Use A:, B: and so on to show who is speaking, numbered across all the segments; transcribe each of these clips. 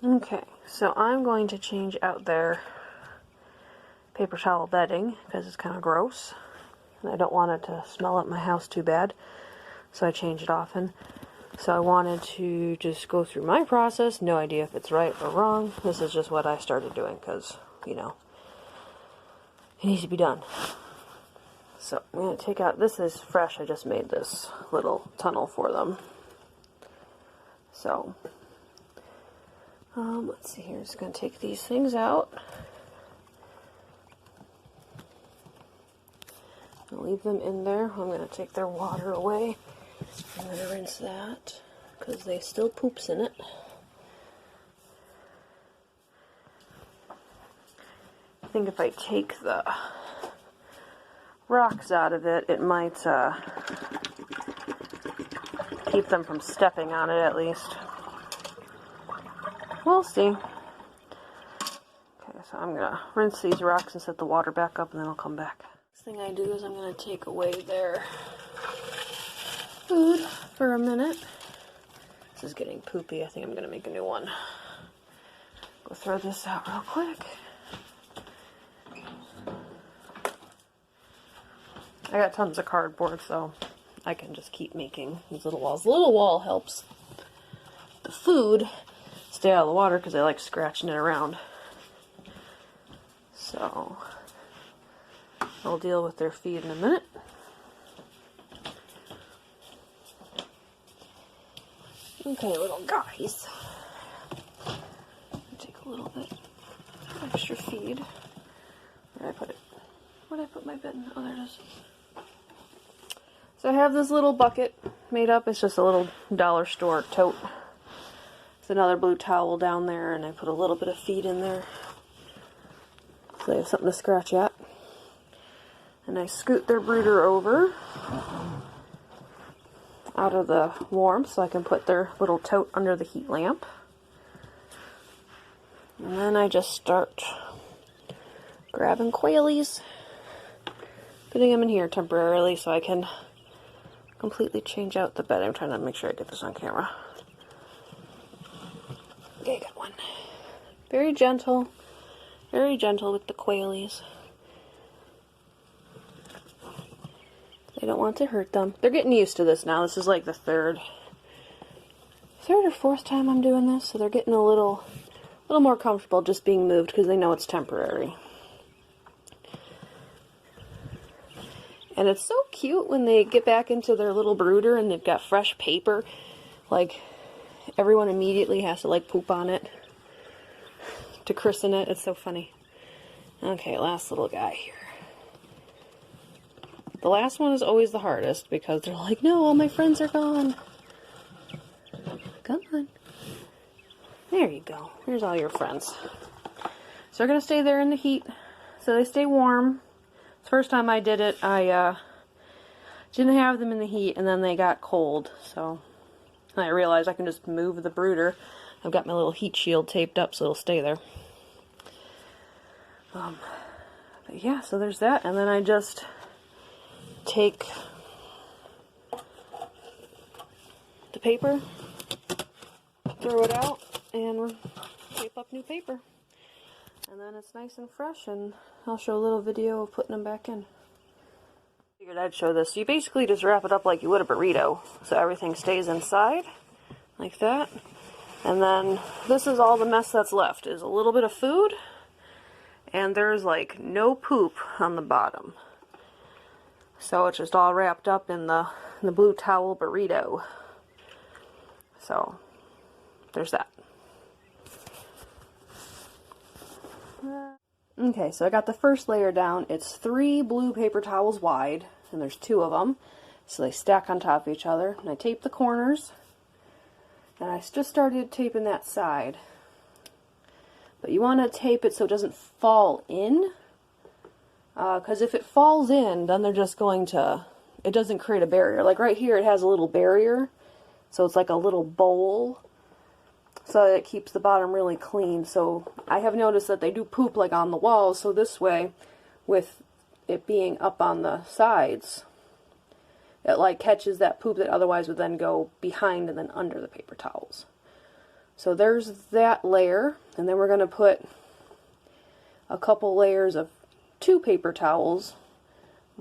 A: Okay, so I'm going to change out their paper towel bedding because it's kind of gross and I don't want it to smell at my house too bad, so I change it often. So I wanted to just go through my process, no idea if it's right or wrong. This is just what I started doing because, you know, it needs to be done. So I'm going to take out, this is fresh, I just made this little tunnel for them. So, let's see here, just going to take these things out. I'll leave them in there. I'm going to take their water away. I'm going to rinse that because they still poops in it. I think if I take the rocks out of it, it might keep them from stepping on it at least. We'll see. Okay, so I'm going to rinse these rocks and set the water back up and then I'll come back. Next thing I do is I'm going to take away their food for a minute. This is getting poopy. I think I'm going to make a new one. Go throw this out real quick. I got tons of cardboard, so I can just keep making these little walls. The little wall helps the food stay out of the water because I like scratching it around. So I'll deal with their feed in a minute. Okay, little guys. Take a little bit extra feed. Where did I put it? Where did I put my bin? Oh, there it is. So I have this little bucket made up. It's just a little dollar store tote. There's another blue towel down there, and I put a little bit of feed in there so they have something to scratch at. And I scoot their brooder over out of the warmth so I can put their little tote under the heat lamp. And then I just start grabbing quailies, putting them in here temporarily so I can completely change out the bed. I'm trying to make sure I get this on camera. Okay, got one. Very gentle with the quailies. I don't want to hurt them. They're getting used to this now. This is like the third or fourth time I'm doing this, so they're getting a little more comfortable just being moved because they know it's temporary. And it's so cute when they get back into their little brooder and they've got fresh paper. Like, everyone immediately has to, like, poop on it to christen it. It's so funny. Okay, last little guy here. The last one is always the hardest because they're like, no, all my friends are gone. Come on. There you go. Here's all your friends. So they're going to stay there in the heat so they stay warm. The first time I did it, I didn't have them in the heat and then they got cold. So I realized I can just move the brooder. I've got my little heat shield taped up so it'll stay there. But yeah, so there's that. And then I just take the paper, throw it out, and tape up new paper. And then it's nice and fresh, and I'll show a little video of putting them back in. Figured I'd show this. You basically just wrap it up like you would a burrito, so everything stays inside, like that. And then this is all the mess that's left, is a little bit of food, and there's like no poop on the bottom. So it's just all wrapped up in the blue towel burrito. So there's that. Okay, so I got the first layer down. It's 3 blue paper towels wide, and there's 2 of them. So they stack on top of each other. And I tape the corners. And I just started taping that side. But you want to tape it so it doesn't fall in. Because if it falls in, then they're just going to, it doesn't create a barrier. Like right here, it has a little barrier. So it's like a little bowl. So it keeps the bottom really clean. So I have noticed that they do poop like on the walls. So this way, with it being up on the sides, it like catches that poop that otherwise would then go behind and then under the paper towels. So there's that layer, and then we're going to put a couple layers of 2 paper towels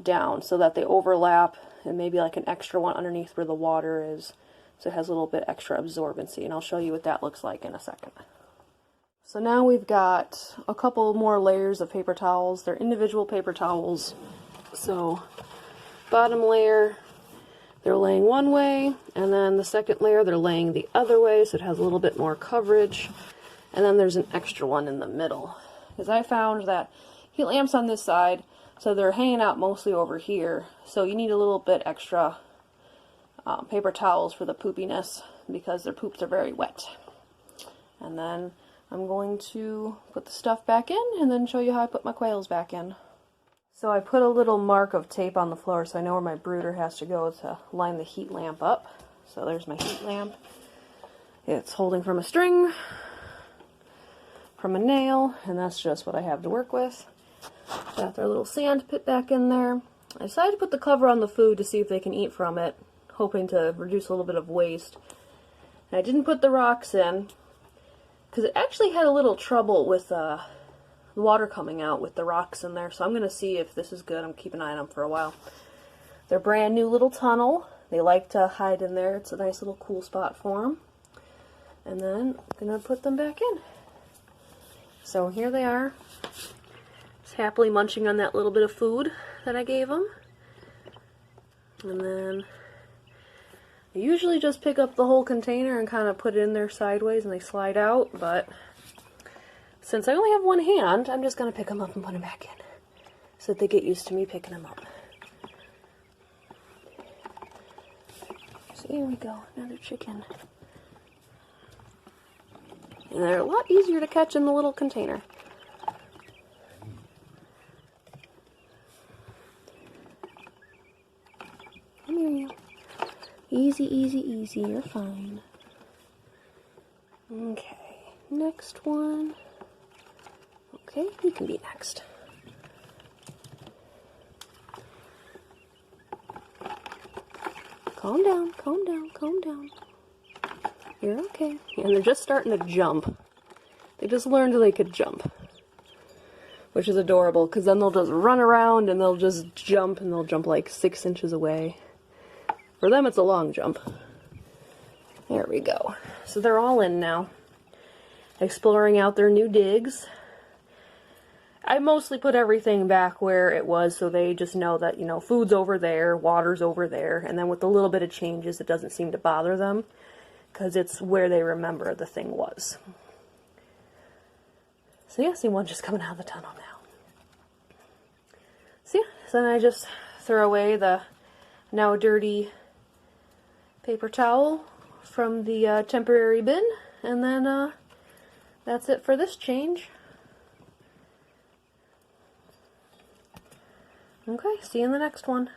A: down so that they overlap, and maybe like an extra one underneath where the water is, so it has a little bit extra absorbency, and I'll show you what that looks like in a second. So now we've got a couple more layers of paper towels. They're individual paper towels. So bottom layer, they're laying one way, and then the second layer they're laying the other way, so it has a little bit more coverage. And then there's an extra one in the middle, because I found that heat lamps on this side, so they're hanging out mostly over here, so you need a little bit extra paper towels for the poopiness, because their poops are very wet. And then I'm going to put the stuff back in and then show you how I put my quails back in. So I put a little mark of tape on the floor so I know where my brooder has to go to line the heat lamp up. So there's my heat lamp. It's holding from a string, from a nail, and that's just what I have to work with. Got their little sand pit back in there. I decided to put the cover on the food to see if they can eat from it, hoping to reduce a little bit of waste. And I didn't put the rocks in, because it actually had a little trouble with the water coming out with the rocks in there, so I'm going to see if this is good. I'm keeping an eye on them for a while. They're brand new little tunnel. They like to hide in there. It's a nice little cool spot for them. And then I'm going to put them back in. So here they are, just happily munching on that little bit of food that I gave them. And then I usually just pick up the whole container and kind of put it in there sideways and they slide out, but since I only have one hand, I'm just going to pick them up and put them back in so that they get used to me picking them up. So here we go, another chicken. And they're a lot easier to catch in the little container. Come here, you. Easy, easy, easy, you're fine. Okay, next one. Okay, you can be next. Calm down, calm down, calm down. You're okay. And they're just starting to jump. They just learned they could jump, which is adorable, because then they'll just run around and they'll just jump, and they'll jump like 6 inches away. For them, it's a long jump. There we go. So they're all in now, exploring out their new digs. I mostly put everything back where it was, so they just know that, you know, food's over there, water's over there, and then with a little bit of changes, it doesn't seem to bother them, because it's where they remember the thing was. So yeah, see one just coming out of the tunnel now. So yeah, so then I just throw away the now dirty paper towel from the temporary bin, and then that's it for this change. Okay, see you in the next one.